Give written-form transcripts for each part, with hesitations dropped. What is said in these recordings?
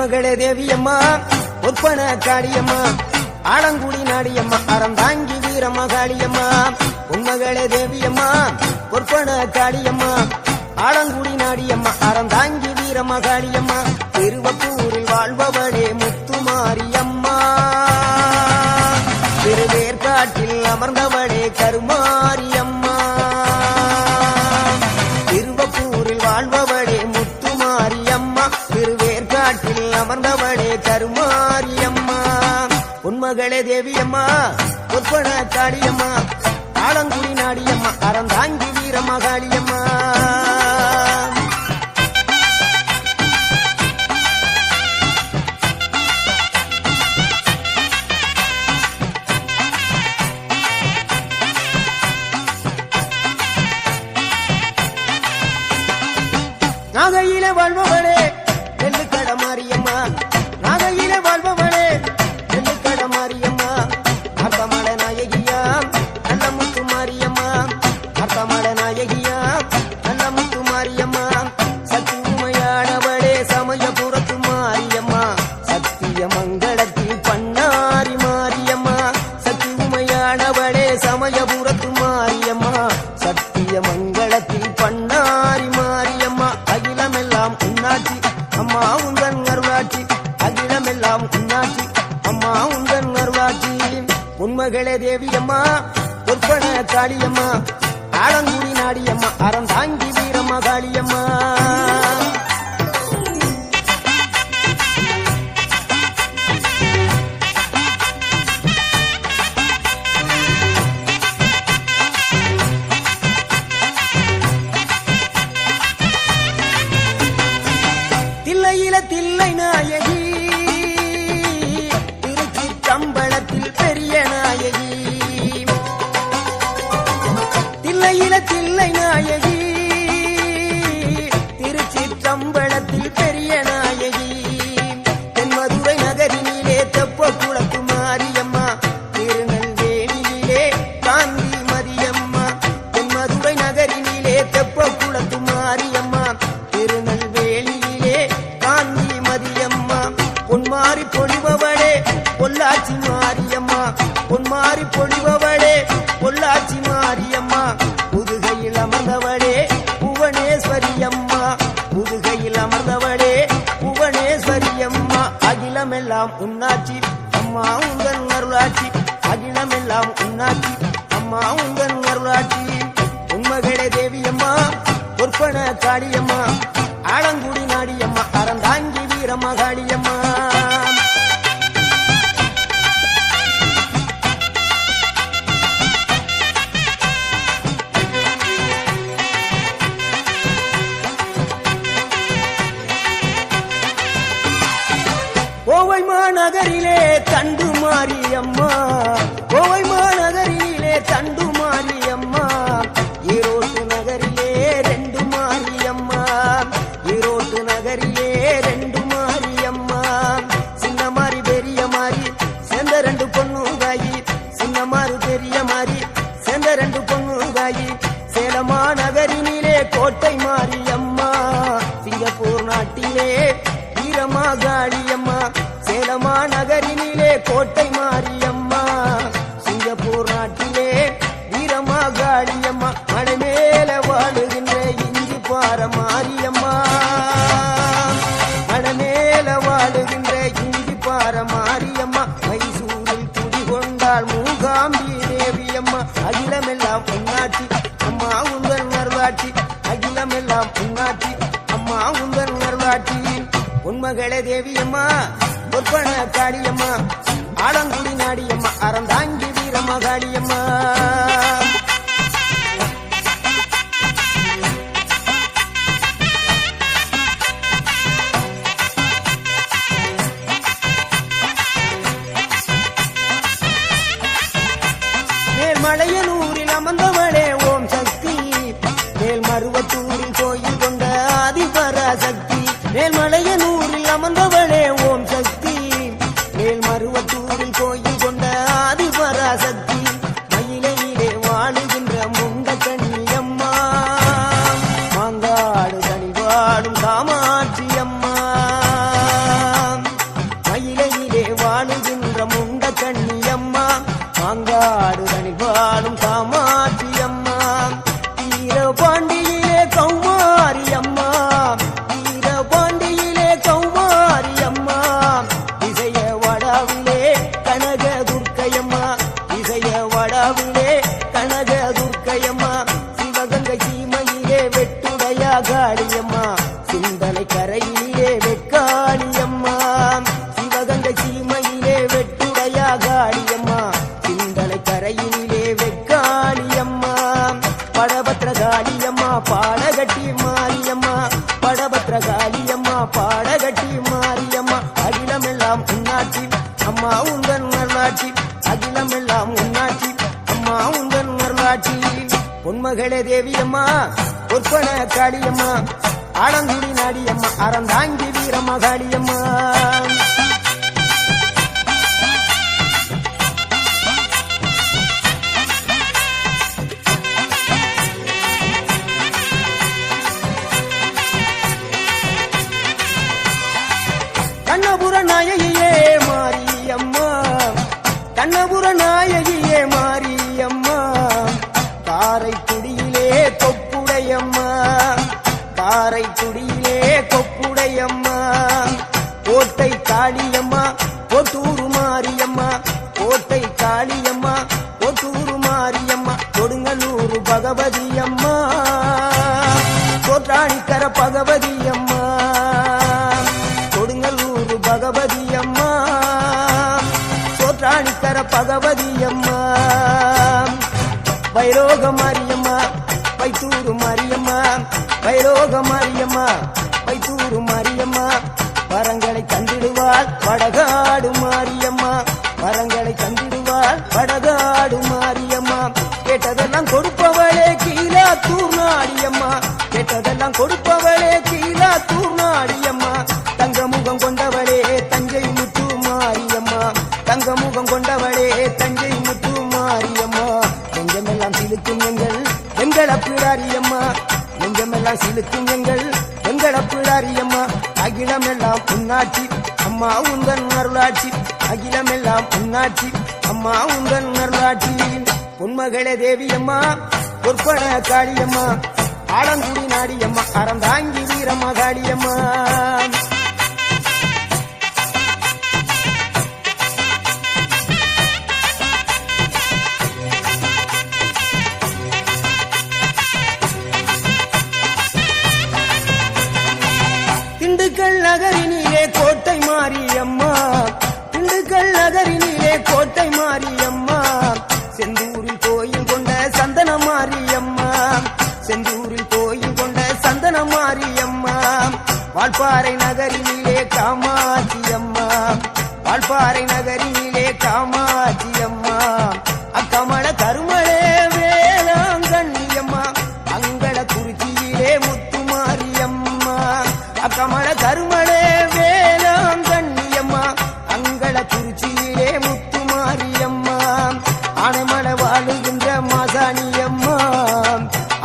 உன்மகளே தேவியம்மா ஒப்பன காளியம்மா ஆலங்குடி நாடியம்மா அறந்தாங்கி வீரம்மா காளியம்மா உன்மகளே தேவியம்மா ஒப்பன காளியம்மா ஆலங்குடி நாடியம்மா அறந்தாங்கி வீரம்மா காளியம்மா திருவப்பூரில் வாழ்பவளே முத்துமாரியம்மா திருவேற்காட்டில் அமர்ந்தவளே கருமாரியம்மா திருவப்பூரில் வாழ்பவளே முத்துமாரியம்மா திருவேற்காட்டில் அமர்ந்தவளே கருமாரியம்மா உன்மகளே தேவியம்மா ஒப்பன காளியம்மா ஆலங்குடி நாடியம்மா அறந்தாங்கி வீரம்மா காளியம்மா நாகையிலே வாழ்பவளே நெல்லுக்கட மாரியம்மா நாகையிலே வாழ்பவளே நெல்லுக்கட மாரியம்மா அர்த்தமட நாயகியா நல்ல முத்து மாரியம்மா அர்த்தமட நாயகியா நல்ல முத்து மாரியம்மா சக்தி உமையானவளே சமயபுரத்து மாரியம்மா சத்திய மங்களத்தில் பண்ணாரி மாரியம்மா சக்தி உமையானவளே சமயபுரத்து மாரியம்மா சத்திய மங்களத்தில் பண்ணாரி மாரியம்மா அகிலமெல்லாம் உன்னாட்சி அம்மா உந்தன் அருளாட்சி அகிலமெல்லாம் உன்னாட்சி அம்மா உந்தன் அருளாட்சி உன்மகளே தேவியம்மா ஒப்பன காளியம்மா ஆலங்குடி நாடியம்மா அறந்தாங்கி வீரம்மா காளியம்மா தில்லை நாயகி திருச்சி கம்பளத்தில் பெரிய நாயகி தில்லை நாயகி திருச்சி கம்பளத்தில் பெரிய நாயகி தென்மதுரை நகரினிலே தெப்ப குளத்து மாரியம்மா திருநெல்வேலியிலே காந்தி மதியம்மா தென்மதுரை நகரினிலே தெப்ப குளத்து மாரியம்மா திருநெல்வேலியிலே காந்தி மதியம்மா பொன்மாரி பொழிபவளே பொள்ளாச்சி மாரியம்மா பொன்மாரி பொழிபவளே பொள்ளாச்சி மாரியம்மா புதுகையில் அமர்ந்தவளே புவனேஸ்வரியம்மா புதுகையில் அமர்ந்தவளே புவனேஸ்வரியம்மா அகிலமெல்லாம் உன்னாட்சி அம்மா உந்தன் அருளாட்சி அகிலமெல்லாம் உன்னாட்சி அம்மா உந்தன் அருளாட்சி உன்மகளே தேவியம்மா ஒப்பன காளியம்மா ஆலங்குடி நாடியம்மா அறந்தாங்கி வீரம்மா காளியம்மா கோவை மாநகரிலே தண்டு மாரியம்மா கோவை மாநகரிலே தண்டு மாரியம்மா ஈரோட்டு நகரிலே ரெண்டு மாரியம்மா ஈரோட்டு நகரிலே ரெண்டு மாரியம்மா சின்ன மாறி பெரிய மாறி சேர்ந்த ரெண்டு பொண்ணுகாயி சின்ன மாறு பெரிய மாறி சேர்ந்த ரெண்டு பொண்ணுகாயி சேலமா நகரினிலே கோட்டை மாரியம்மா சிங்கப்பூர் நாட்டிலே வீரமா காளியம்மா சேலமா நகரினிலே கோட்டை மாரியம்மா சிங்கப்பூர் நாட்டிலே வீரமா காளியம்மா மலை மேல வாழுகின்ற இஞ்சி பார மாரியம்மா மலை மேல வாழுகின்ற இஞ்சி பார மாரியம்மா மைசூரில் குடிகொண்டாள் மூகாம்பி தேவியம்மா அகிலமெல்லாம் உன்னாட்சி அம்மா உந்தன் அருளாட்சி அகிலமெல்லாம் உன்னாட்சி அம்மா உந்தன் அருளாட்சி உன்மகளே தேவியம்மா ஒப்பன காளியம்மா ஆலங்குடி நாடியம்மா அறந்தாங்கி வீரம்மா காளியம்மா மேல்மலையனூரில் அமர்ந்தவளே ஓம் சக்தி மேல்மருவத்தூரில் கோயில் கொண்ட ஆதிபராசக்தி மேல்மலையனூரில் அமர்ந்தவளே ஓம் சக்தி மேல்மருவத்தூரில் கோயில் கொண்ட ஆதிபராசக்தி மயிலையிலே வாழுகின்ற முண்ட கண்ணியம்மா மாங்காடு கனிவாடும் காமாட்சி அம்மா மாங்காடு தனில் பாடும் காமாட்சி அம்மா வீரபாண்டியிலே கௌமாரி அம்மா வீரபாண்டியிலே கௌமாரி அம்மா இசைய வடாவிலே கனக துர்க்கையம்மா இசைய வடாவிலே கனக துர்க்கையம்மா சிவகங்கை சீமையிலே வெட்டுடையா காளியம்மா சிந்தனை கரையிலே வெக்காளியம்மா சிவகங்கை சீமையிலே வெட்டுடையா காளியம்மா சிந்தனை கரையிலே வெக்காளியம்மா படபத்ரகாளியம்மா பாடகட்டி மாரியம்மா படபத்ரகாளியம்மா பாடகட்டி மாரியம்மா அகிலமெல்லாம் உன்னாட்சி அம்மா உந்தன் நல்லாட்சி அகிலமெல்லாம் உன்னாட்சி அம்மா உந்தன் நல்லாட்சி பொன்மகளே தேவியம்மா பொற்பன காளியம்மா ஆலங்குடி நாடியம்மா அறந்தாங்கி வீரம்மா காளியம்மா கண்ணபுர நாயகியே மாரியம்மா கண்ணபுர நாயகியே மாரியம்மா காரைக்குடியிலே கொப்புடையம்மா காரைக்குடியிலே கொப்புடையம்மா கோட்டை காளியம்மா கொட்டூரு மாரியம்மா கோட்டை காளியம்மா கொட்டூரு மாரியம்மா கொடுங்கலூரு பகவதி அம்மா கோட்டாணிக்கர பகவதி அம்மா கொடுங்கலூரு பகவதி அம்மா சோற்றாணிக்கர பகவதி அம்மா வைரோக மாரியம்மா வைத்தூரு மாரியம்மா வைரோக மாரியம்மா வைத்தூரு மாரியம்மா வரங்களை தந்திடுவாள் வடகாடு மாரியம்மா வரங்களை தந்திடுவாள் வடகாடு மாரியம்மா கேட்டதெல்லாம் கொடுப்பவளே கீழாத்தூர் நாடியம்மா கேட்டதெல்லாம் கொடுப்பவளே கீழாத்தூர் நாடியம்மா தங்க முகம் கொண்டவளே தஞ்சை முத்து மாரியம்மா தங்க முகம் கொண்டவளே தஞ்சை முத்து மாரியம்மா நெஞ்சமெல்லாம் சிலுக்கும் எங்கள் அப்பிடாரியம்மா நெஞ்சமெல்லாம் சிலுக்கும் எங்கள் அப்பிடாரியம்மா அகிலமெல்லாம் உன்னாட்சி அம்மா உந்தன் அருளாட்சி அகிலமெல்லாம் உன்னாட்சி அம்மா உந்தன் அருளாட்சி பொன்மகளே தேவியம்மா பொற்பன காளியம்மா ஆலங்குடி நாடியம்மா அறந்தாங்கி வீரம்மா காளியம்மா திண்டுக்கல் நகரினிலே கோட்டை மாரியம்மா திண்டுக்கல் நகரினிலே கோட்டை மாரியம்மா செந்தூரில் கோயில் கொண்ட சந்தன மாரியம்மா செந்தூரில் கோயில் கொண்ட சந்தன மாரியம்மா வால்பாறை நகரினிலே காமாட்சி அம்மா வால்பாறை நகரினிலே காமாட்சி அம்மா அக்கமல கருமளே வேளாங்கண்ணியம்மா அங்கள குறிச்சியிலே முத்து மாரியம்மா அக்கமல கருமளே வேளாங்கண்ணியம்மா அங்கள குறிச்சியிலே முத்து மாரியம்மா ஆனைமலை வாழுகின்ற மாசாணியம்மா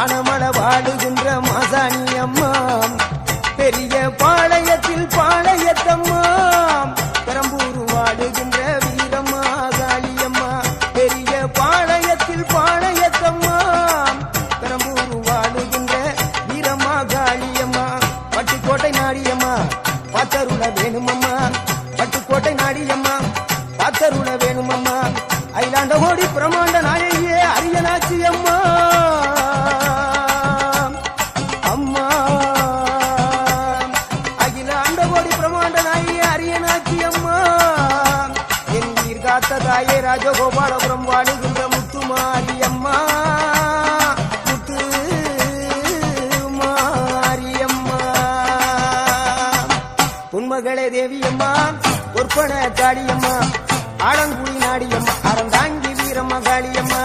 ஆனைமலை வாழுகின்ற மாசாணியம்மா பெரிய பாளையத்தில் பாளையத்தம்மா பெரம்பூர் வாழுகின்ற வீரம்மா காளியம்மா பெரிய பாளையத்தில் பாளையத்தம்மா பெரம்பூர் வாழுகின்ற வீரம்மா காளியம்மா பட்டுக்கோட்டை நாடியம்மா பாத்தருள வேணுமம்மா பட்டுக்கோட்டை நாடியம்மா பாத்தருள வேணுமம்மா அயிலாண்ட ஓடி பிரமாண்ட நாயகியே அரியனாச்சி அம்மா அம்மா அகிலாண்ட ஓடி பிரமாண்ட நாயகியே அரியனாச்சி அம்மா என் உயிர் காத்த தாயே ராஜகோபாலபுரம் வாடுகின்ற முத்து மாரியம்மா முத்து மாரியம்மா பொன்மகளே தேவியம்மா பொற்பன காளியம்மா ஆலங்குடி நாடியம்மா அறந்தாங்கி வீரம்மா காளியம்மா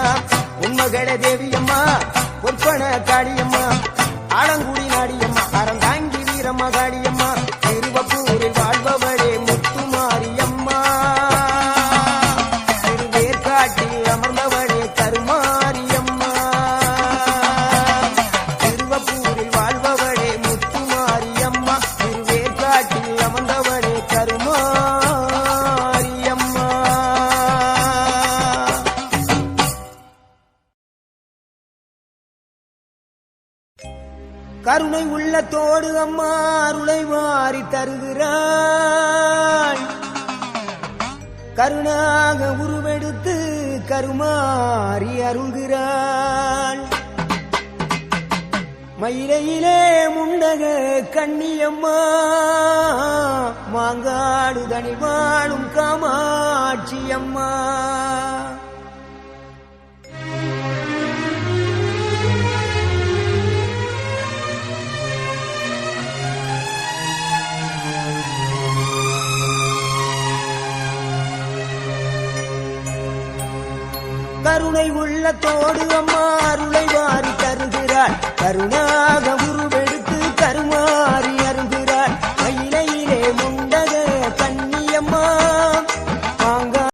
உண்மகளே தேவியம்மா பொற்பன காளியம்மா ஆலங்குடி நாடியம்மா அறந்தாங்கி வீரம்மா காளியம்மா திருவப்பூரில் வாழ்பவளே முத்து மாரியம்மா திருவேற்காட்டில் அமர்ந்தவளே கருமாரியம்மா திருவப்பூரில் வாழ்பவளே முத்து மாரியம்மா திருவேற்காட்டில் அமர்ந்தவளே கருமாரியம்மா கருணை உள்ளத்தோடு அம்மா அருளை வாரி தருகிறாள். கருணாக உருவெடுத்து கருமாறி அருள்கிறாள். மயிலையிலே முண்டக கண்ணியம்மா மாங்காடு தனி வாழும் காமாட்சி அம்மா. கருணை உள்ளத்தோடு அம்மா அருளை வாரி தருகிறாள். கருணாக உருவ